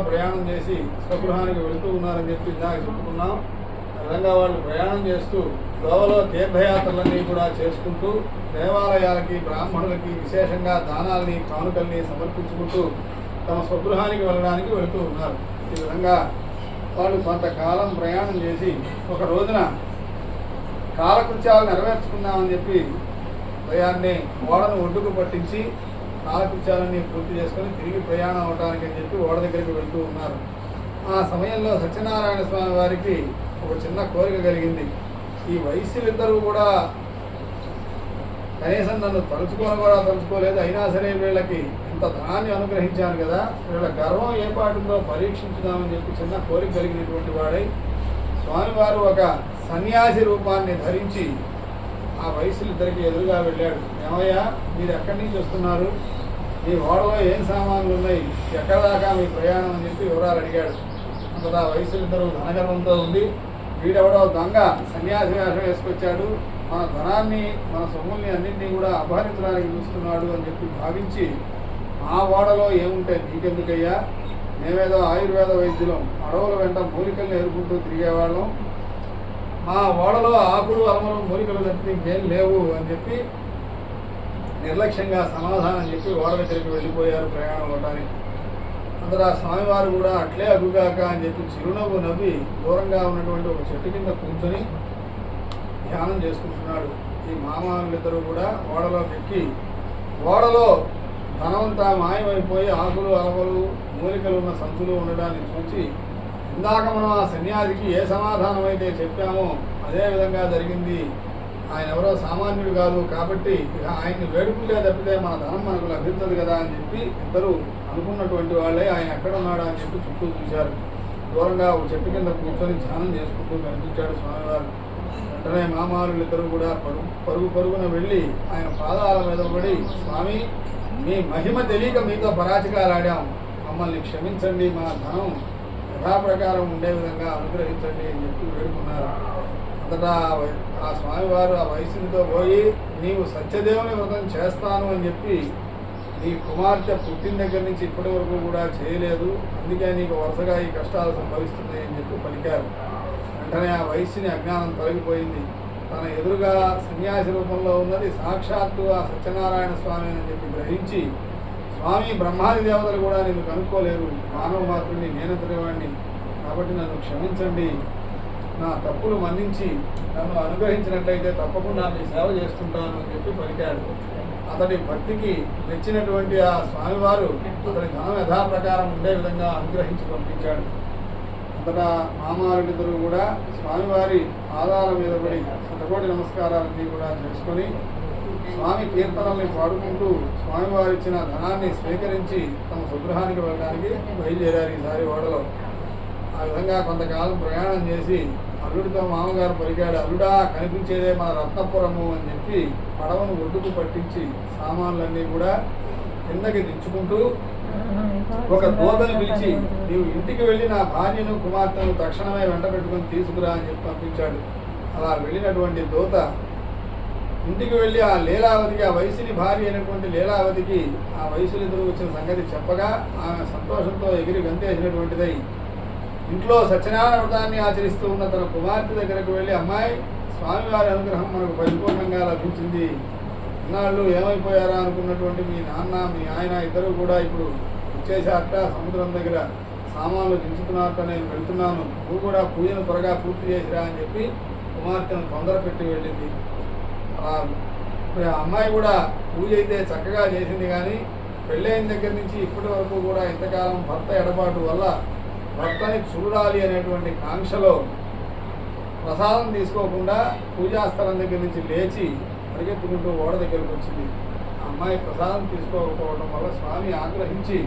ప్రయాణం చేసి స్వగృహానికి వెళుతూ ఉన్నారని చెప్పి ఇందాక చెప్పుకున్నాం. ఆ విధంగా వాళ్ళు ప్రయాణం చేస్తూ దోవలో తీర్థయాత్రలన్నీ కూడా చేసుకుంటూ దేవాలయాలకి బ్రాహ్మణులకి విశేషంగా దానాల్ని కానుకల్ని సమర్పించుకుంటూ తమ స్వగృహానికి వెళ్ళడానికి వెళుతూ ఉన్నారు. ఈ విధంగా వాళ్ళు కొంతకాలం ప్రయాణం చేసి ఒక రోజున కాలకృత్యాలు నెరవేర్చుకుందామని చెప్పి ఉదయాన్నే ఓడను ఒడ్డుకు పట్టించి కాలకృత్యాలన్నీ పూర్తి చేసుకొని తిరిగి ప్రయాణం అవడానికి అని చెప్పి ఓడ దగ్గరికి వెళ్తూ ఉన్నారు. ఆ సమయంలో సత్యనారాయణ స్వామి వారికి ఒక చిన్న కోరిక కలిగింది. ఈ వైశ్యులిద్దరూ కూడా కనీసం నన్ను తలుచుకోలేదు, అయినా సరే వీళ్ళకి ఇంత ధనాన్ని అనుగ్రహించాను కదా, వీళ్ళ గర్వం ఏ పాటుందో పరీక్షించుదామని చెప్పి చిన్న కోరిక కలిగినటువంటి వాడై స్వామివారు ఒక సన్యాసి రూపాన్ని ధరించి ఆ వయసులిద్దరికి ఎదురుగా వెళ్ళాడు. ఏమయ్యా, మీరు ఎక్కడి నుంచి వస్తున్నారు, మీ ఓడలో ఏం సామాన్లు ఉన్నాయి, ఎక్కడ దాకా మీ ప్రయాణం అని చెప్పి వివరాలు అడిగాడు. అంతటా వయసులిద్దరూ ధనగర్వంతో ఉండి వీడెవడో దొంగ సన్యాసి వేషం వేసుకొచ్చాడు, మన ధనాన్ని మన సొమ్ముల్ని అన్నింటినీ కూడా అపహరించడానికి చూస్తున్నాడు అని చెప్పి భావించి, మా ఓడలో ఏముంటే నీకెందుకయ్యా, మేమేదో ఆయుర్వేద వైద్యులం, అడవుల వెంట మూలికల్ని ఎదుర్కొంటూ తిరిగేవాళ్ళం, మా ఓడలో ఆకులు అలమలు మూలికలు తప్పితే ఇంకేం లేవు అని చెప్పి నిర్లక్ష్యంగా సమాధానం చెప్పి ఓడ దగ్గరికి వెళ్ళిపోయారు ప్రయాణం అవడానికి. అంతటా స్వామివారు కూడా అట్లే అగుగాక అని చెప్పి చిరునవ్వు నవ్వి దూరంగా ఉన్నటువంటి ఒక చెట్టు కింద కూర్చొని ధ్యానం చేసుకుంటున్నాడు. ఈ మామూలిద్దరూ కూడా ఓడలోకి ఎక్కి ఓడలో ధనవంతా మాయమైపోయి ఆకులు అలవలు మూలికలు ఉన్న సంచులు ఉండడాన్ని చూసి, ఇందాక మనం ఆ సన్యాసికి ఏ సమాధానం అయితే చెప్పామో అదే విధంగా జరిగింది, ఆయన ఎవరో సామాన్యుడు కాదు కాబట్టి ఆయన్ని వేడుకుంటే తప్పితే మన ధనం మనకు లభించదు కదా అని చెప్పి ఇద్దరు అనుకున్నటువంటి వాళ్ళే ఆయన ఎక్కడ ఉన్నాడా అని చెప్పి చుట్టూ చూశారు. దూరంగా ఒక చెట్టు కింద కూర్చొని ధ్యానం చేసుకుంటూ కనిపించాడు స్వామివారు. వెంటనే మామారులిద్దరూ కూడా పరుగున వెళ్ళి ఆయన పాదాల మీద పడి, స్వామి, మీ మహిమ తెలియక మీతో పరాచికాలాడాం, మమ్మల్ని క్షమించండి, మా ధనం యథాప్రకారం ఉండే విధంగా అనుగ్రహించండి అని చెప్పి వేడుకున్నారు. అంతటా ఆ స్వామివారు ఆ వయసునితో పోయి, నీవు సత్యదేవుని వ్రతం చేస్తాను అని చెప్పి నీ కుమార్తె పుట్టిన దగ్గర నుంచి ఇప్పటి వరకు కూడా చేయలేదు, అందుకే నీకు వరుసగా ఈ కష్టాలు సంభవిస్తున్నాయి అని చెప్పి పలికారు. వెంటనే ఆ వయస్సుని అజ్ఞానం తొలగిపోయింది. తన ఎదురుగా సన్యాసి రూపంలో ఉన్నది సాక్షాత్తు ఆ సత్యనారాయణ స్వామి అని చెప్పి గ్రహించి, స్వామి, బ్రహ్మాది దేవతలు కూడా నేను కనుక్కోలేరు, మానవ మాత్రుని నేనంతటివాడిని, కాబట్టి నన్ను క్షమించండి, నా తప్పులు మన్నించి నన్ను అనుగ్రహించినట్లయితే తప్పకుండా మీ సేవ చేసుకుంటాను అని చెప్పి పలికాడు. అతడి భక్తికి మెచ్చినటువంటి ఆ స్వామివారు అతడి ధనం యథాప్రకారం ఉండే విధంగా అనుగ్రహించి పంపించాడు. అంతటా మామారుడిద్దరూ కూడా స్వామివారి పాదాల మీద పడి శతకోటి నమస్కారాలన్నీ కూడా చేసుకొని స్వామి కీర్తనల్ని పాడుకుంటూ స్వామివారు ఇచ్చిన ధనాన్ని స్వీకరించి తమ స్వగృహానికి వెళ్ళడానికి బయలుదేరారు ఈసారి ఓడలో. ఆ విధంగా కొంతకాలం ప్రయాణం చేసి అల్లుడితో మామగారు పలికాడు, అల్లుడా, కనిపించేదే మన రత్నపురము అని చెప్పి పడవను ఒడ్డుకు పట్టించి సామాన్లన్నీ కూడా కిందకి దించుకుంటూ ఒక దూతను పిలిచి, నీవు ఇంటికి వెళ్ళి నా భార్యను కుమార్తెను తక్షణమే వెంట పెట్టుకుని తీసుకురా అని చెప్పి పంపించాడు. అలా వెళ్ళినటువంటి దూత ఇంటికి వెళ్ళి ఆ లీలావతికి, ఆ వయసుని భార్య అయినటువంటి లీలావతికి ఆ వయసులిద్దరూ వచ్చిన సంగతి చెప్పగా ఆమె సంతోషంతో ఎగిరి గంతేసినటువంటిదై ఇంట్లో సత్యనారాయణ వ్రతాన్ని ఆచరిస్తూ ఉన్న తన కుమార్తె దగ్గరకు వెళ్ళి, అమ్మాయి, స్వామివారి అనుగ్రహం మనకు పరిపూర్ణంగా లభించింది, ఇన్నాళ్ళు ఏమైపోయారా అనుకున్నటువంటి మీ నాన్న మీ ఆయన ఇద్దరు కూడా ఇప్పుడు వచ్చేసారట, సముద్రం దగ్గర సామాన్లు దించుతున్నారట, నేను వెళ్తున్నాను, నువ్వు కూడా పూజను త్వరగా పూర్తి చేసిరా అని చెప్పి కుమార్తెను తొందర పెట్టి వెళ్ళింది. ఆ అమ్మాయి కూడా పూజ అయితే చక్కగా చేసింది, కానీ పెళ్ళైన దగ్గర నుంచి ఇప్పటి వరకు కూడా ఇంతకాలం భర్త ఎడబాటు వల్ల భర్తని చూడాలి అనేటువంటి కాంక్షలో ప్రసాదం తీసుకోకుండా పూజాస్థలం దగ్గర నుంచి లేచి పరిగెత్తుకుంటూ ఓడ దగ్గరకు వచ్చింది. ఆ అమ్మాయి ప్రసాదం తీసుకోకపోవడం వల్ల స్వామి ఆగ్రహించి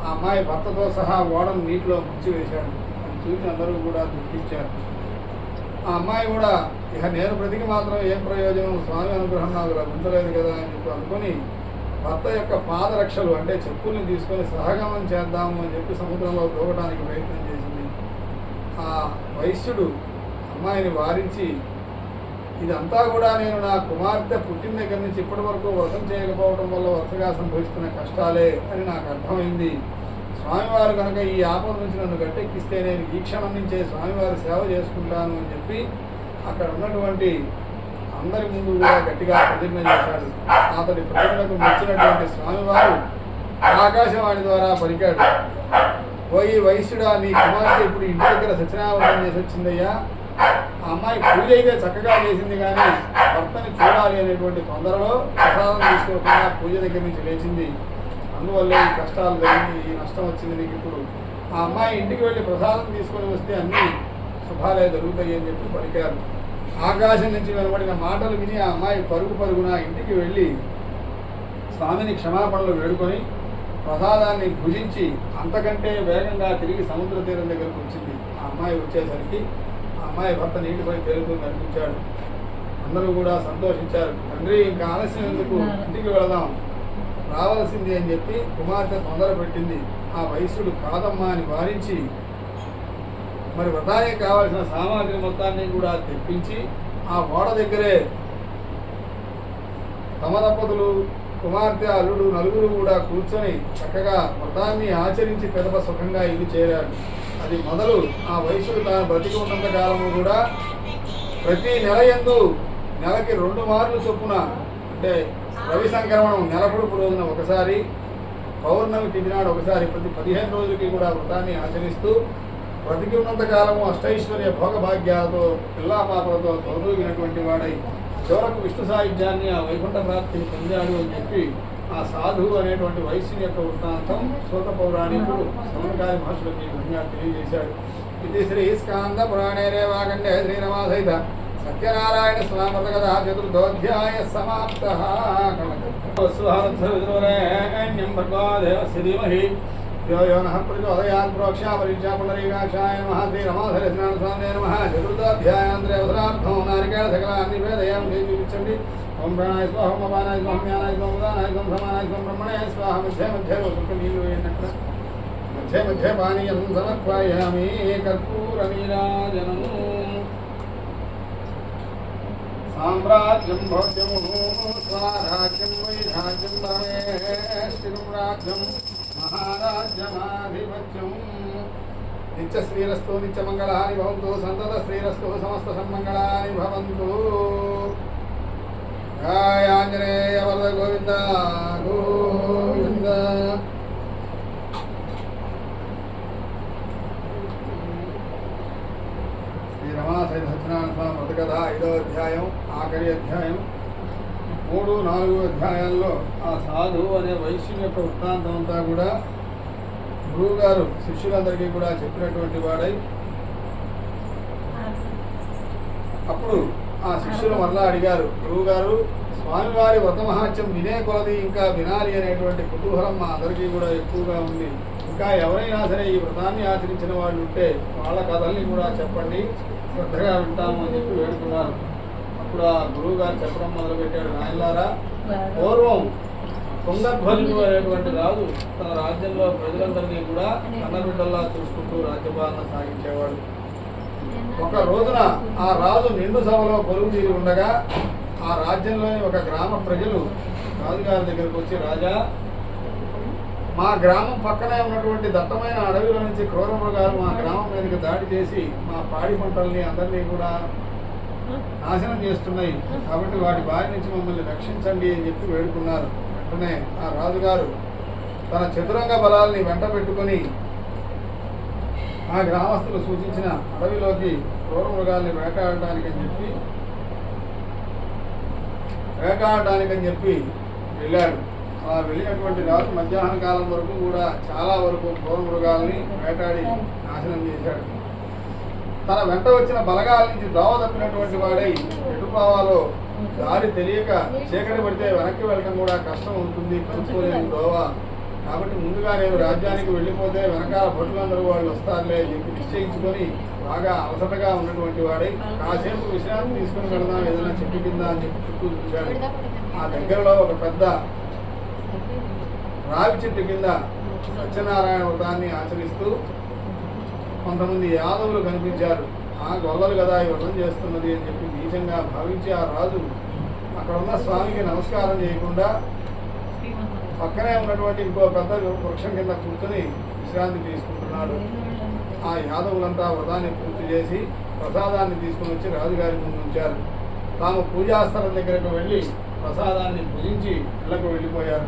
ఆ అమ్మాయి భర్తతో సహా ఓడను నీటిలో ముంచివేశాడు. అది చూసి అందరూ కూడా దుఃఖించారు. ఆ అమ్మాయి కూడా ఇక నేను బ్రతికి మాత్రం ఏం ప్రయోజనం, స్వామి అనుగ్రహం నాకు లభించలేదు కదా అని చెప్పి అనుకొని భర్త యొక్క పాదరక్షలు అంటే చెప్పుల్ని తీసుకొని సహగమనం చేద్దాము అని చెప్పి సముద్రంలో దూకడానికి ప్రయత్నం చేసింది. ఆ వైశ్యుడు అమ్మాయిని వారించి, ఇదంతా కూడా నేను నా కుమార్తె పుట్టిన దగ్గర నుంచి ఇప్పటి వరకు వ్రతం చేయకపోవడం వల్ల వరుసగా సంభవిస్తున్న కష్టాలే అని నాకు అర్థమైంది. స్వామివారు కనుక ఈ ఆపద నుంచి నన్ను గట్టెక్కిస్తే నేను ఈ క్షణం నుంచే స్వామివారి సేవ చేసుకుంటాను అని చెప్పి అక్కడ ఉన్నటువంటి అందరి ముందు కూడా గట్టిగా ప్రతిజ్ఞ చేశాడు. అతడి ప్రతిజ్ఞకు మెచ్చినటువంటి స్వామివారు ఆకాశవాణి ద్వారా పలికాడు, పోయి వైశ్యుడా, నీ కుమార్తె ఇప్పుడు ఇంటి దగ్గర సత్యనారాయణ చేసి వచ్చిందయ్యా. ఆ అమ్మాయి పూజ అయితే చక్కగా చేసింది, కానీ భర్తని చూడాలి అనేటువంటి తొందరలో ప్రసాదం తీసుకోకుండా పూజ దగ్గర నుంచి లేచింది. అందువల్ల ఈ కష్టాలు జరిగింది, ఈ నష్టం వచ్చింది నీకు. ఇప్పుడు ఆ అమ్మాయి ఇంటికి వెళ్ళి ప్రసాదం తీసుకొని వస్తే అన్నీ శుభాలే జరుగుతాయి అని చెప్పి పలికారు. ఆకాశం నుంచి వెలువడిన మాటలు విని ఆ అమ్మాయి పరుగున ఇంటికి వెళ్ళి స్వామిని క్షమాపణలు వేడుకొని ప్రసాదాన్ని భుజించి అంతకంటే వేగంగా తిరిగి సముద్ర తీరం దగ్గరకు వచ్చింది. ఆ అమ్మాయి వచ్చేసరికి ఆ అమ్మాయి భర్త నీటిపై తేలుతూ కనిపించాడు. అందరూ కూడా సంతోషించారు. తండ్రి, ఇంకా ఆలస్యం ఎందుకు, ఇంటికి వెళదాం, రావాల్సింది అని చెప్పి కుమార్తె తొందర పెట్టింది. ఆ వైశ్యుడు కాదమ్మా అని వారించి మరి వ్రతానికి కావాల్సిన సామాగ్రి మొత్తాన్ని కూడా తెప్పించి ఆ ఓడ దగ్గరే తమ దంపతులు, కుమార్తె, అల్లుడు నలుగురు కూడా కూర్చొని చక్కగా వ్రతాన్ని ఆచరించి పెదప సుఖంగా ఇల్లు చేరాడు. అది మొదలు ఆ వైశ్యుడు తాను బ్రతికి ఉన్నంత కాలము కూడా ప్రతి నెల యందు నెలకి 2 మార్లు చొప్పున, అంటే రవి సంక్రమణం నెలపొడుపు రోజున ఒకసారి, పౌర్ణమి తిథి నాడు ఒకసారి, ప్రతి 15 రోజులకి కూడా వ్రతాన్ని ఆచరిస్తూ బ్రతికి ఉన్నంత కాలము అష్టైశ్వర్య భోగభాగ్యాలతో పిల్లాపాపలతో తొలగినటువంటి వాడై చివరకు విష్ణు సాయుధ్యాన్ని, ఆ వైకుంఠ ప్రాప్తిని పొందాడు అని చెప్పి ఆ సాధువు అనేటువంటి వైశ్యుని యొక్క వృత్తాంతం సూత పౌరాణికుడు సమకాలి మహర్షులకి ఈ విధంగా తెలియజేశాడు. ఇది శ్రీ స్కాంద పురాణే రేవాఖండే శ్రీరమాసహిత సత్యనారాయణ స్వామృత కథా చతుర్థోధ్యాయ సమాప్తః. యోనః ప్రచోదయాత్ ప్రోక్ష్యా పరీక్షా పునరీకాక్షాయ నమః. శ్రీరమాధరేశ్వరాయ స్వామినే నమః. చతుర్థోధ్యాయాంధ్రే అవసరార్థం నారికేళ సకలాన్ని వేదయం చూపించండి. ఓం ప్రాణాయ స్వాహ, ఓం అపానాయ స్వాహ, జ్ఞానాయ స్వాహ, ఉదానాయ స్వాహ, సమానాయ స్వాహ, బ్రహ్మణే స్వాహ. మధ్య మధ్య రోజుకు నీళ్ళు వేయనట్ల మధ్య మధ్య పానీయం సమర్పయామి. కర్పూర నీరాజనం. సామ్రాజ్యం భౌజ్యము స్వరాజ్యం వైరాజ్యం భవేష్టిం రాజ్యం మహారాజ్యమాధిపత్యం. నిత్య శ్రీరస్తు నిత్యమంగళాని భవంతు. సంతత శ్రీరస్తు సమస్త సన్మంగళాని భవంతు. జయ ఆంజనేయ వరద గోవింద గోవింద. శ్రీ రమాసహిత సత్యనారాయణ స్వామి వ్రత కథ 5వ అధ్యాయం, ఆఖరి అధ్యాయం. 3, 4 అధ్యాయాల్లో ఆ సాధువు అనే వైశ్యుని యొక్క వృత్తాంతం అంతా కూడా గురువు గారు శిష్యులందరికీ కూడా చెప్పినటువంటి వాడై, అప్పుడు ఆ శిష్యులు మరలా అడిగారు, గురువు గారు, స్వామివారి వ్రత మహాత్యం వినే కొలది ఇంకా వినాలి అనేటువంటి కుతూహలం మా అందరికీ కూడా ఎక్కువగా ఉంది. ఇంకా ఎవరైనా సరే ఈ వ్రతాన్ని ఆచరించిన వాళ్ళు ఉంటే వాళ్ళ కథల్ని కూడా చెప్పండి, శ్రద్ధగా వింటాము అని చెప్పి వేడుకున్నారు. అప్పుడు ఆ గురువు గారు చెప్పడం మొదలుపెట్టాడు, నాయనలారా, పూర్వం తుంగధ్వజుడు అనేటువంటి రాజు తన రాజ్యంలో ప్రజలందరినీ కూడా కన్నబిడ్డల్లా చూసుకుంటూ రాజ్యపాలన సాగించేవాడు. ఒక రోజున ఆ రాజు నిండు సభలో కొలువు తీరి ఉండగా ఆ రాజ్యంలోని ఒక గ్రామ ప్రజలు రాజుగారి దగ్గరకు వచ్చి, రాజా, మా గ్రామం పక్కనే ఉన్నటువంటి దట్టమైన అడవిలో నుంచి క్రూర మృగాలు మా గ్రామం మీదకి దాడి చేసి మా పాడి పంటల్ని అందరినీ కూడా నాశనం చేస్తున్నాయి, కాబట్టి వాటి బారి నుంచి మమ్మల్ని రక్షించండి అని చెప్పి వేడుకున్నారు. వెంటనే ఆ రాజుగారు తన చతురంగ బలాల్ని వెంట పెట్టుకొని ఆ గ్రామస్తులు సూచించిన అడవిలోకి క్రూర మృగాల్ని వేటాడటానికని చెప్పి వెళ్ళాడు. ఆ వెళ్ళినటువంటి రాజు మధ్యాహ్న కాలం వరకు కూడా చాలా వరకు క్రూర మృగాల్ని వేటాడి నాశనం చేశాడు. తన వెంట వచ్చిన బలగాల నుంచి దోవ తప్పినటువంటి వాడై ఎటు పోవాలో దారి తెలియక చీకటి పడితే వెనక్కి వెళ్ళడం కూడా కష్టం ఉంటుంది, కనుక్కోలేని దోవ. కాబట్టి ముందుగా నేను రాజ్యానికి వెళ్ళిపోతే వెనకాల భటులందరూ వాళ్ళు వస్తారులే చెప్పి నిశ్చయించుకొని బాగా అలసటగా ఉన్నటువంటి వాడై కాసేపు విశ్రాంతి తీసుకుని వెళదాం, ఏదైనా చెట్టు కింద అని చెప్పి చుట్టూ చూశాడు. ఆ దగ్గరలో ఒక పెద్ద రావి చెట్టు కింద సత్యనారాయణ వ్రతాన్ని ఆచరిస్తూ కొంతమంది యాదవులు కనిపించారు. ఆ గొల్లలు కదా ఈ వ్రతం చేస్తున్నది అని చెప్పి నీచంగా భావించి ఆ రాజు అక్కడ ఉన్న స్వామికి నమస్కారం చేయకుండా పక్కనే ఉన్నటువంటి ఇంకో పెద్ద వృక్షం కింద కూర్చొని విశ్రాంతి తీసుకుంటున్నాడు. ఆ యాదవులంతా వ్రతాన్ని పూర్తి చేసి ప్రసాదాన్ని తీసుకుని వచ్చి రాజుగారి ముందు ఉంచారు. తాము పూజాస్థలం దగ్గరకు వెళ్ళి ప్రసాదాన్ని భుజించి ఇళ్లకు వెళ్ళిపోయారు.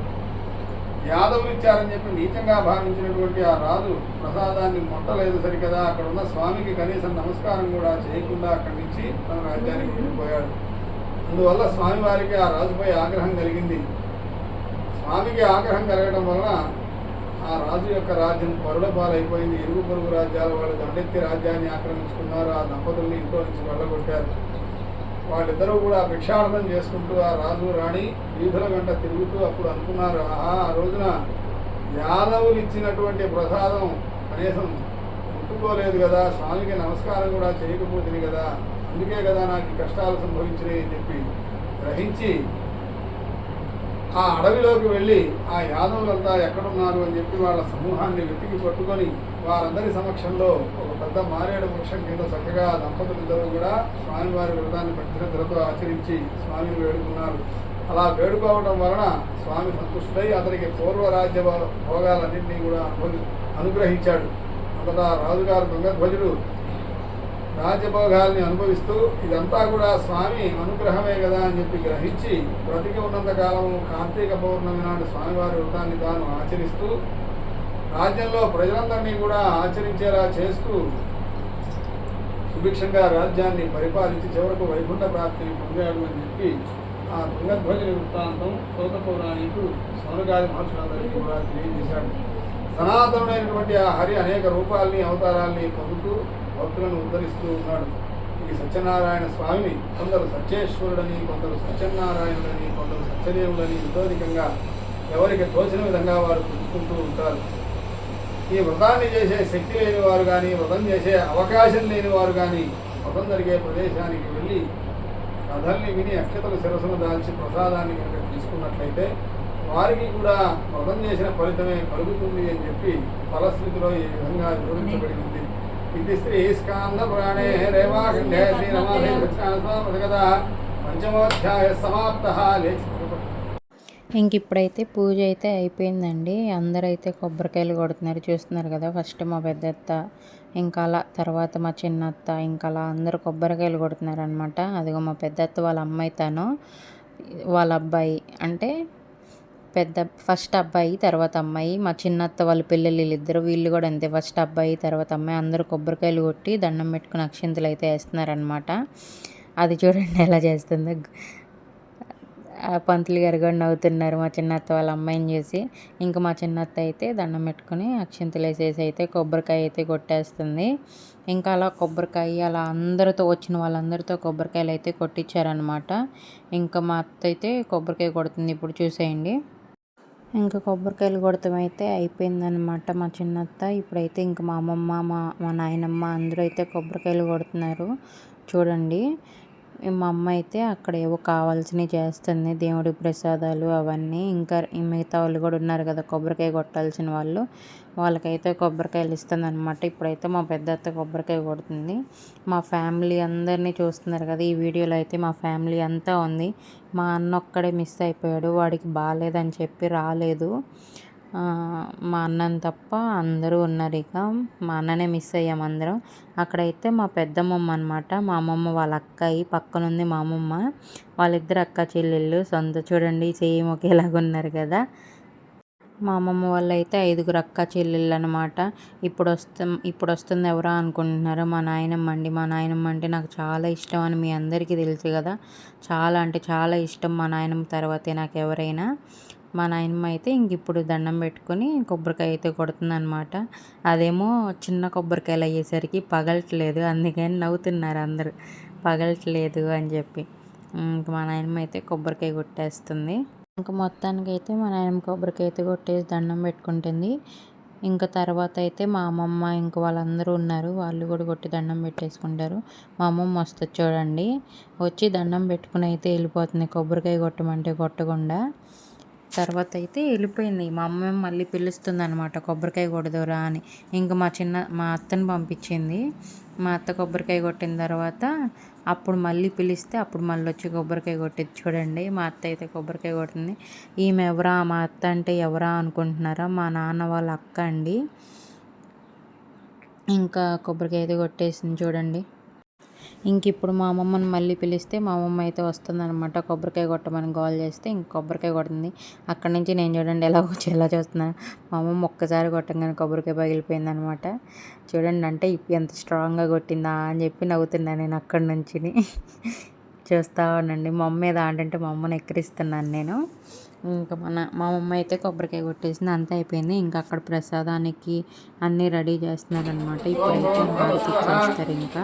యాదవులు ఇచ్చారని చెప్పి నీచంగా భావించినటువంటి ఆ రాజు ప్రసాదాన్ని మొట్టలేదు సరికదా, అక్కడ ఉన్న స్వామికి కనీసం నమస్కారం కూడా చేయకుండా అక్కడి నుంచి తన రాజ్యానికి వెళ్ళిపోయాడు. అందువల్ల స్వామివారికి ఆ రాజుపై ఆగ్రహం కలిగింది. స్వామికి ఆగ్రహం కలగడం వలన ఆ రాజు యొక్క రాజ్యం పరుల పాలైపోయింది. ఇరుగు పొరుగు రాజ్యాల వాళ్ళు దండెత్తి రాజ్యాన్ని ఆక్రమించుకున్నారు. ఆ దంపతుల్ని ఇంట్లో నుంచి వెళ్ళగొట్టారు. వాళ్ళిద్దరూ కూడా భిక్షాటనం చేసుకుంటూ ఆ రాజు రాణి వీధుల వెంట తిరుగుతూ అప్పుడు అనుకున్నారు, ఆ రోజున యాదవులు ఇచ్చినటువంటి ప్రసాదం కనీసం ముట్టుకోలేదు కదా, స్వామికి నమస్కారం కూడా చేయకపోతుంది కదా, అందుకే కదా నాకు కష్టాలు సంభవించినాయి అని చెప్పి గ్రహించి ఆ అడవిలోకి వెళ్ళి ఆ యాదవులంతా ఎక్కడున్నారు అని చెప్పి వాళ్ళ సమూహాన్ని వెతికి పట్టుకొని వారందరి సమక్షంలో ఒక పెద్ద మారేడు వృక్షం కింద చక్కగా దంపతులిద్దరూ కూడా స్వామివారి వ్రతాన్ని భక్తిశ్రద్ధలతో ఆచరించి స్వామిని వేడుకున్నారు. అలా వేడుకోవడం వలన స్వామి సంతుష్టుడై అతనికి పూర్వరాజ్య భోగాలన్నింటినీ కూడా అనుగ్రహించాడు. అంతటా రాజుగారు తుంగధ్వజుడు రాజ్యభోగాల్ని అనుభవిస్తూ ఇదంతా కూడా స్వామి అనుగ్రహమే కదా అని చెప్పి గ్రహించి బ్రతికి ఉన్నంతకాలము కార్తీక పౌర్ణమి నాడు స్వామివారి వ్రతాన్ని తాను ఆచరిస్తూ రాజ్యంలో ప్రజలందరినీ కూడా ఆచరించేలా చేస్తూ సుభిక్షంగా రాజ్యాన్ని పరిపాలించి చివరకు వైకుంఠ ప్రాప్తిని పొందాడు అని చెప్పి ఆ తుంగధ్వజుని వృత్తాంతం సూత పౌరాణికుడు సౌనకాది మహర్షులందరికీ కూడా తెలియజేశాడు. సనాతనుడైనటువంటి ఆ హరి అనేక రూపాల్ని అవతారాల్ని పొందుతూ భక్తులను ఉద్ధరిస్తూ ఉన్నాడు. ఈ సత్యనారాయణ స్వామిని కొందరు సత్యేశ్వరుడని, కొందరు సత్యనారాయణుడని, కొందరు సత్యదేవుడని విరోధికంగా ఎవరికి తోచిన విధంగా వారు పుచ్చుకుంటూ ఉంటారు. ఈ వ్రతాన్ని చేసే శక్తి లేని వారు కానీ, వ్రతం చేసే అవకాశం లేని వారు కానీ వ్రతం జరిగే ప్రదేశానికి వెళ్ళి కథల్ని విని అక్షతలు శిరస్సును దాల్చి ప్రసాదాన్ని కనుక తీసుకున్నట్లయితే వారికి కూడా వ్రతం చేసిన ఫలితమే కలుగుతుంది అని చెప్పి ఫలశ్రుతిలో ఈ విధంగా వివరించబడి ఉంది. ఇది శ్రీ స్కాంద పురాణే రేవాఖండే శ్రీ రమాదేవి పంచమోధ్యాయ సమాప్త. ఇంక ఇప్పుడైతే పూజ అయితే అయిపోయిందండి. అందరైతే కొబ్బరికాయలు కొడుతున్నారు, చూస్తున్నారు కదా. ఫస్ట్ మా పెద్దత్త, ఇంకా అలా తర్వాత మా చిన్నత్త, ఇంకా అలా అందరూ కొబ్బరికాయలు కొడుతున్నారు అనమాట. అదిగో మా పెద్దత్త వాళ్ళ అమ్మాయి, తను వాళ్ళ అబ్బాయి, అంటే ఫస్ట్ అబ్బాయి తర్వాత అమ్మాయి. మా చిన్నత్త వాళ్ళ పిల్లలు వీళ్ళిద్దరు, వీళ్ళు కూడా అంతే, ఫస్ట్ అబ్బాయి తర్వాత అమ్మాయి. అందరూ కొబ్బరికాయలు కొట్టి దండం పెట్టుకుని అక్షింతలు అయితే వేస్తున్నారనమాట. అది చూడండి ఎలా చేస్తుందో. పంతులు గారు కూడా నవ్వుతున్నారు మా చిన్నత్త వాళ్ళ అమ్మాయిని చూసి. ఇంకా మా చిన్నత్త అయితే దండం పెట్టుకుని అక్షింతలు వేసేసి అయితే కొబ్బరికాయ అయితే కొట్టేస్తుంది. ఇంకా అలా కొబ్బరికాయ అలా అందరితో వచ్చిన వాళ్ళందరితో కొబ్బరికాయలు అయితే కొట్టించారనమాట. ఇంకా మా అత్త అయితే కొబ్బరికాయ కొడుతుంది, ఇప్పుడు చూసేయండి. ఇంకా కొబ్బరికాయలు కొడతాం అయితే అయిపోయిందనమాట మా చిన్నత్త. ఇప్పుడైతే ఇంకా మా అమ్మమ్మ, మా నాయనమ్మ అందరూ అయితే కొబ్బరికాయలు కొడుతున్నారు చూడండి. మా అమ్మ అయితే అక్కడ ఏవో కావాల్సినవి చేస్తుంది, దేవుడి ప్రసాదాలు అవన్నీ. ఇంకా మిగతా వాళ్ళు కూడా ఉన్నారు కదా కొబ్బరికాయ కొట్టాల్సిన వాళ్ళు, వాళ్ళకైతే కొబ్బరికాయలు ఇస్తుంది అనమాట. ఇప్పుడైతే మా పెద్దత్త కొబ్బరికాయ కొడుతుంది. మా ఫ్యామిలీ అందరినీ చూస్తున్నారు కదా ఈ వీడియోలో. అయితే మా ఫ్యామిలీ అంతా ఉంది. మా అన్న ఒక్కడే మిస్ అయిపోయాడు, వాడికి బాగాలేదని చెప్పి రాలేదు. మా అన్నని తప్ప అందరూ ఉన్నారు. ఇక మా అన్ననే మిస్ అయ్యాం అందరం. అక్కడైతే మా పెద్దమ్మమ్మ అనమాట, మా అమ్మమ్మ వాళ్ళ అక్కయి, పక్కనుంది మా అమ్మమ్మ. వాళ్ళిద్దరు అక్క చెల్లెళ్ళు సొంత, చూడండి సేమ్ ఒకేలాగా ఉన్నారు కదా. మా అమ్మమ్మ వాళ్ళు అయితే 5 అక్క చెల్లెళ్ళు అనమాట. ఇప్పుడు వస్తుంది ఎవరా అనుకుంటున్నారు, మా నాయనమ్మ అండి. మా నాయనమ్మ అంటే నాకు చాలా ఇష్టం అని మీ అందరికీ తెలుసు కదా. చాలా అంటే చాలా ఇష్టం. మా నాయనమ్మ తర్వాతే నాకు ఎవరైనా. మా నాయనమ్మ అయితే ఇంక ఇప్పుడు దండం పెట్టుకొని కొబ్బరికాయ అయితే కొడుతుంది అనమాట. అదేమో చిన్న కొబ్బరికాయలు అయ్యేసరికి పగలట్లేదు, అందుకని నవ్వుతున్నారు అందరూ, పగలట్లేదు అని చెప్పి. ఇంక మా నాయనమ్మ అయితే కొబ్బరికాయ కొట్టేస్తుంది. ఇంకా మొత్తానికి అయితే మా నాయనమ్మ కొబ్బరికాయ అయితే కొట్టేసి దండం పెట్టుకుంటుంది. ఇంకా తర్వాత అయితే మా అమ్మమ్మ ఇంకా వాళ్ళందరూ ఉన్నారు, వాళ్ళు కూడా కొట్టి దండం పెట్టేసుకుంటారు. మా అమ్మమ్మ వస్తుంది చూడండి, వచ్చి దండం పెట్టుకుని అయితే వెళ్ళిపోతుంది, కొబ్బరికాయ కొట్టమంటే కొట్టకుండా. తర్వాత అయితే వెళ్ళిపోయింది. మా అమ్మ మళ్ళీ పిలుస్తుంది అనమాట, కొబ్బరికాయ కొడదురా అని. ఇంకా మా అత్తని పంపించింది. మా అత్త కొబ్బరికాయ కొట్టిన తర్వాత అప్పుడు మళ్ళీ పిలిస్తే అప్పుడు మళ్ళీ వచ్చి కొబ్బరికాయ కొట్టింది చూడండి. మా అత్త అయితే కొబ్బరికాయ కొట్టింది. ఈమె ఎవరా, మా అత్త అంటే ఎవరా అనుకుంటున్నారా, మా నాన్న వాళ్ళ అక్క అండి. ఇంకా కొబ్బరికాయ అయితే కొట్టేసింది చూడండి. ఇంక ఇప్పుడు మా అమ్మమ్మని మళ్ళీ పిలిస్తే మా అమ్మమ్మ అయితే వస్తుందనమాట. కొబ్బరికాయ కొట్టమని గోల్ చేస్తే ఇంక కొబ్బరికాయ కొడుతుంది. అక్కడి నుంచి నేను చూడండి ఎలా చూస్తున్నాను. మా అమ్మమ్మ ఒక్కసారి కొట్టంగానే కొబ్బరికాయ పగిలిపోయిందనమాట. చూడండి అంటే ఎంత స్ట్రాంగ్గా కొట్టిందా అని చెప్పి నవ్వుతున్నాను నేను అక్కడి నుంచి. చూస్తూ ఉండండి. మా అమ్మ ఏదో అంటే మా అమ్మని ఎక్కిరిస్తున్నాను నేను. ఇంకా మా అమ్మ అయితే కొబ్బరికాయ కొట్టేసింది, అంతా అయిపోయింది. ఇంకా అక్కడ ప్రసాదానికి అన్నీ రెడీ చేస్తున్నారనమాట. ఇప్పుడైతే హారతి ఇచ్చేస్తారు. ఇంకా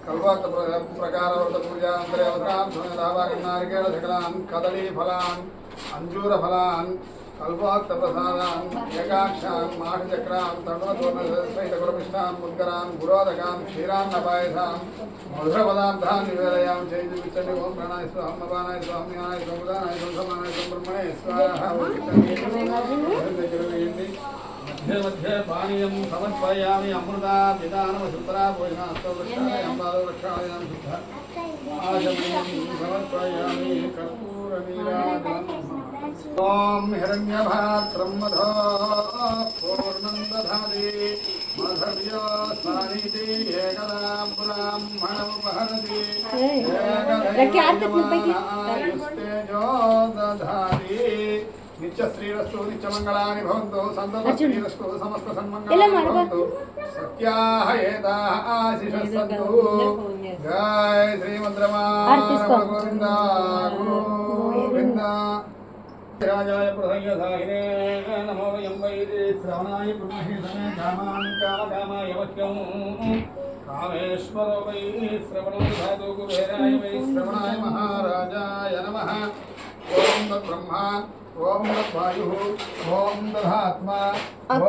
కల్వాత ప్రకార వ్రత పూజా అంతరేవతాం నారికేళ శకలాన్ కదళీ ఫలాన్ అంజూర ఫలాన్ కల్వాక్త ప్రసాదాన్ ఏకాక్షాన్ మాఠచక్రాన్ తణోతోర్ణసహిత గురమిష్టాన్ ముద్గరాన్ గురోదకాన్ క్షీరాన్న పాయసాన్ మధుర పదార్థాన్ నివేదయాం చేయించండి. ఓం ప్రాణాయ స్వాహం నపానాయ స్వాహం జ్ఞానాయ సముదానాయ సంసమానాయ సంబ్రహ్మణే స్వాహ. మధ్య పానీయం సమర్పయామి అమృతా పితానమసుతరా భోజనాస్తవృక్షాయ అంబాదవృక్షాయాం శుద్ధ ఆచమయం సమర్పయామి కర్పూరనీరాజనం. ఓం హిరణ్యభాత్రం మధో పూర్ణం దధాతి మధవ్యో స్వానితి ఏకదాం బ్రాహ్మణముపహరతి ఏకదైవమానాయుస్తేజో దధాతి. నిత్య శ్రీరస్తు నిత్యమంగళాని భవంతు సంతత శ్రీరస్తు సమస్త సన్మంగళాని భవంతు సత్యాః ఏతాః ఆశిషః సంతు. జై శ్రీమద్రమారమణ గోవింద గోవింద. రాజాయ ప్రసయ్యసాహినే నమో వయం వైదే శ్రవణాయ బ్రహ్మహే సమే కామాన్ కామకామాయ వహ్యం కామేశ్వరో వై శ్రవణం ధాతు కుబేరాయ వై శ్రవణాయ మహారాజాయ నమః. ఓం తద్బ్రహ్మ ఓం తద్వాయు ఓం తదాత్మా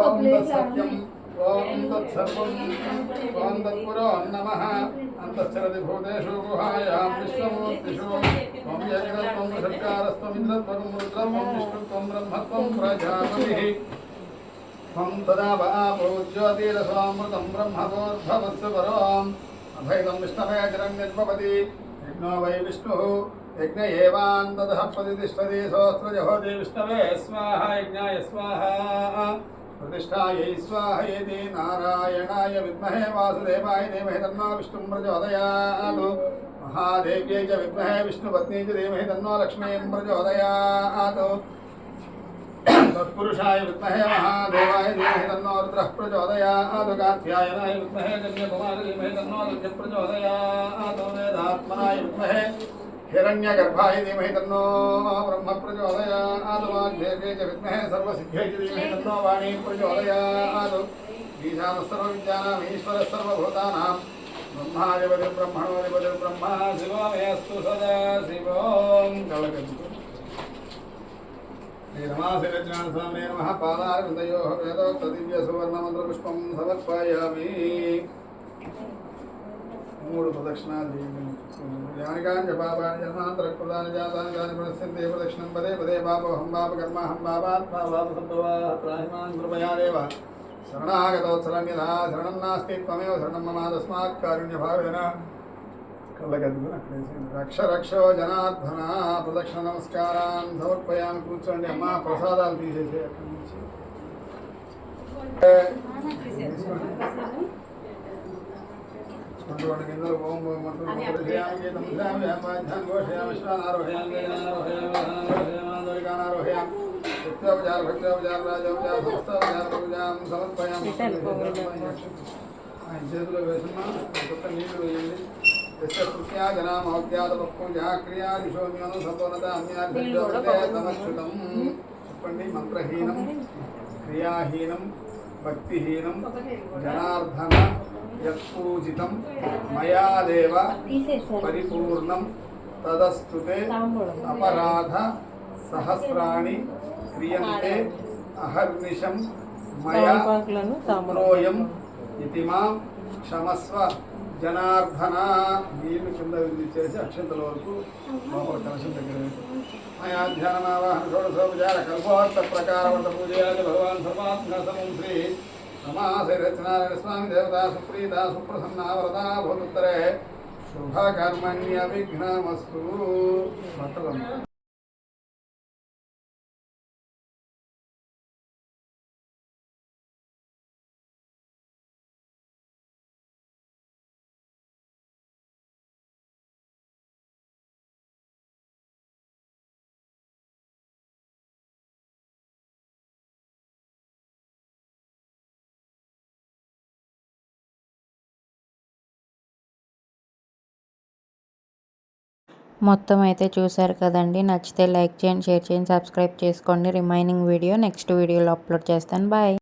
ఓం తత్సత్యం ఓం తత్సర్వం ఓం తత్పురో నమః. అంతశ్చరతి భూతేషు గుహాయాం విశ్వమూర్తిషు త్వం యజ్ఞత్వం సత్కారస్త్వం ఇంద్రత్వం రుద్రత్వం విష్ణుత్వం బ్రహ్మత్వం ప్రజాపతిః త్వం తదా జ్యోతిరసోమృతం బ్రహ్మతోద్భవస్య పరం అభైదం విష్ణవే చిరం నిర్భవతి. యజ్ఞో వై విష్ణుః యజ్ఞ ఏవాంతతః ప్రతిష్ఠతి సహస్రజహోతి విష్ణవే స్వాహా యజ్ఞాయ స్వాహా ప్రతిష్ఠాయై స్వాహయేతి. నారాయణాయ విద్మహే వాసుదేవాయ ధీమహి తన్నో విష్ణుం ప్రచోదయాత్. మహాదేవ్యై చ విద్మహే విష్ణుపత్న్యై చ ధీమహి తన్నో లక్ష్మీం ప్రచోదయాత్. తత్పురుషాయ విద్మహే మహాదేవాయ ధీమహి తన్నో రుద్రః ప్రచోదయాత్. కాత్యాయనాయ విద్మహే కన్యాకుమారి ధీమహి తన్నో రుద్రః ప్రచోదయాత్. వేదాత్మనాయ విద్మహే हिरण्यगर्भाय धीमहि तन्नो ब्रह्म प्रचोदयात्. वाग्देव्यै च विद्महे सर्वसिद्ध्यै च धीमहि तन्नो वाणी प्रचोदयात्. ईशानः सर्वविद्यानाम् ईश्वरः सर्वभूतानां ब्रह्माधिपतिर्ब्रह्मणोऽधिपतिर्ब्रह्मा शिवो मेऽस्तु सदा शिवों. श्रीरमाशिरज्ञानस्वामिने नमः. पादारविन्दयोः वेदोक्तदिव्यसुवर्णमन्त्रपुष्पं समर्पयामि. మూడు ప్రదక్షిణాలు చేయండి. జ్ఞానికాంచ పాపాన్ని జన్మాంతరకృతాన్ని జాతాన్ని దాని పునశ్చంతే ప్రదక్షిణం పదే పదే పాపోహం పాప కర్మాహం పాపాత్మా పాప సంభవా త్రాహిమాన్ కృపయా దేవ. శరణాగతోత్సరన్యథా శరణం నాస్తి త్వమేవ శరణం మమ తస్మాత్ కారుణ్యభావేన. కళ్ళకద్దుకుని అక్కడేసి రక్ష రక్షో జనార్దన. ప్రదక్షిణ నమస్కారాన్ని సమర్పయాన్ని. కూర్చోండి అమ్మా. ప్రసాదాలు తీసేసి అక్కడి నుంచి కిందలు ఓం మంత్రులు భక్తోపచార భక్తోపచార రాజోపచార సమస్తోపచార పూజాం సమర్పయాం. చేతిలో వేసున్నా కొత్త నీళ్లు వేయండి. యస్యా జనామౌద్యాతపూజా క్రియాదిశోమ్యోను సతోనత అన్యార్థం. చెప్పండి. మంత్రహీనం క్రియాహీనం భక్తిహీనం జనార్దన యత్పూజితం మయాదేవ పరిపూర్ణం తదస్తుతే అపరాధ సహస్రాణి క్రియంతే అహర్నిశం మయా పుత్రోయం ఇతి మాం క్షమస్వ జనార్దన. నీళ్లు కింద చేసి అక్షంతల వరకు లోపల కలశం దగ్గర మయా ధ్యానమావాహన షోడశోపచార కల్పోర్త ప్రకారవంత పూజయాది భగవాన్ సర్వాత్మ సమం శ్రీ రమాశ్రీరచనారాయణ స్వామి దేవత సుప్రీత సుప్రసన్న వరదా భూతుత్తరే శుభకర్మణ్య విఘ్నమస్తు. భక్తులు మొత్తం అయితే చూసారు కదండి. నచ్చితే లైక్ చేయండి, షేర్ చేయండి, సబ్స్క్రైబ్ చేసుకోండి. రిమైనింగ్ వీడియో నెక్స్ట్ వీడియోలో అప్లోడ్ చేస్తాను. బాయ్.